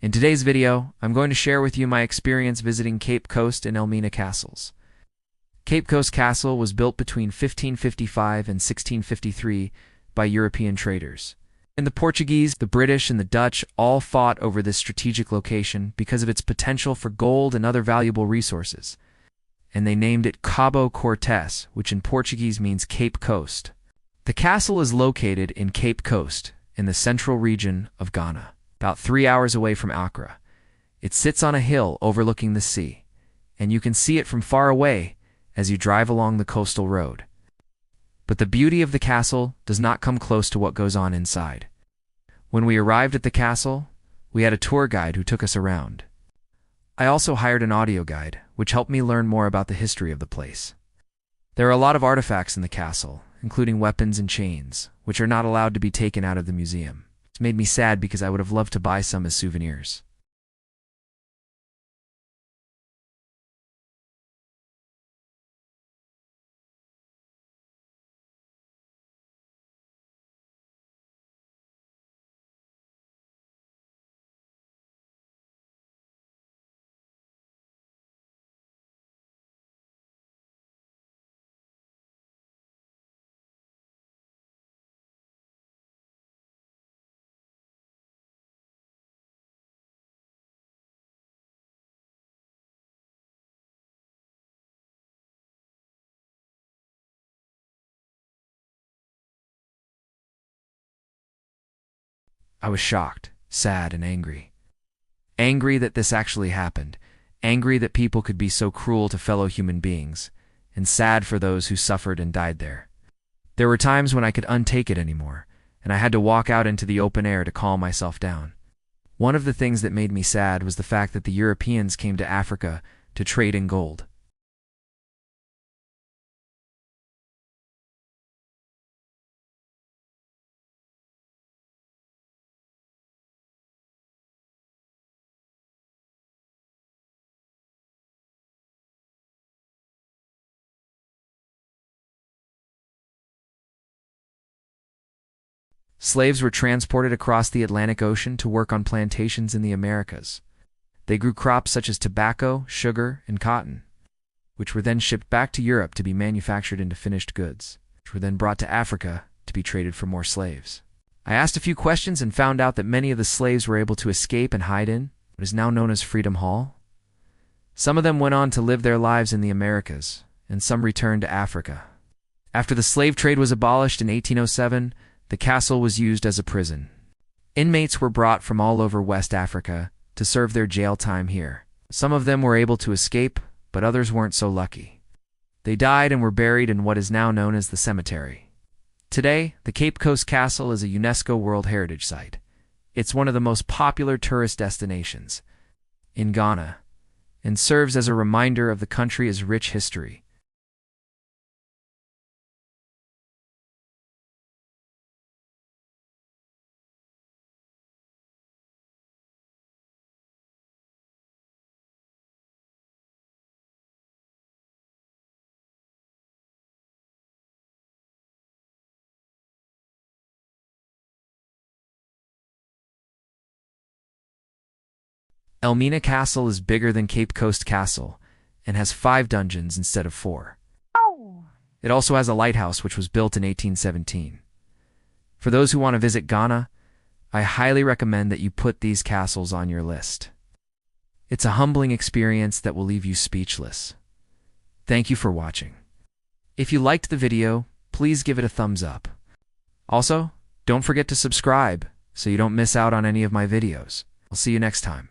In today's video, I'm going to share with you my experience visiting Cape Coast and Elmina castles. Cape Coast Castle was built between 1555 and 1653 by European traders. And the Portuguese, the British, and the Dutch all fought over this strategic location because of its potential for gold and other valuable resources. And they named it Cabo Cortes, which in Portuguese means Cape Coast. The castle is located in Cape Coast, in the central region of Ghana, about 3 hours away from Accra. It sits on a hill overlooking the sea, and you can see it from far away as you drive along the coastal road. But the beauty of the castle does not come close to what goes on inside. When we arrived at the castle, we had a tour guide who took us around. I also hired an audio guide, which helped me learn more about the history of the place. There are a lot of artifacts in the castle, including weapons and chains, which are not allowed to be taken out of the museum. It's made me sad because I would have loved to buy some as souvenirs. I was shocked, sad, and angry. Angry that this actually happened, angry that people could be so cruel to fellow human beings, and sad for those who suffered and died there. There were times when I could untake it anymore, and I had to walk out into the open air to calm myself down. One of the things that made me sad was the fact that the Europeans came to Africa to trade in gold. Slaves were transported across the Atlantic Ocean to work on plantations in the Americas. They grew crops such as tobacco, sugar, and cotton, which were then shipped back to Europe to be manufactured into finished goods, which were then brought to Africa to be traded for more slaves. I asked a few questions and found out that many of the slaves were able to escape and hide in what is now known as Freedom Hall. Some of them went on to live their lives in the Americas, and some returned to Africa. After the slave trade was abolished in 1807, the castle was used as a prison. Inmates were brought from all over West Africa to serve their jail time here. Some of them were able to escape, but others weren't so lucky. They died and were buried in what is now known as the cemetery. Today, the Cape Coast Castle is a UNESCO World Heritage Site. It's one of the most popular tourist destinations in Ghana and serves as a reminder of the country's rich history. Elmina Castle is bigger than Cape Coast Castle and has 5 dungeons instead of 4. It also has a lighthouse which was built in 1817. For those who want to visit Ghana, I highly recommend that you put these castles on your list. It's a humbling experience that will leave you speechless. Thank you for watching. If you liked the video, please give it a thumbs up. Also, don't forget to subscribe so you don't miss out on any of my videos. I'll see you next time.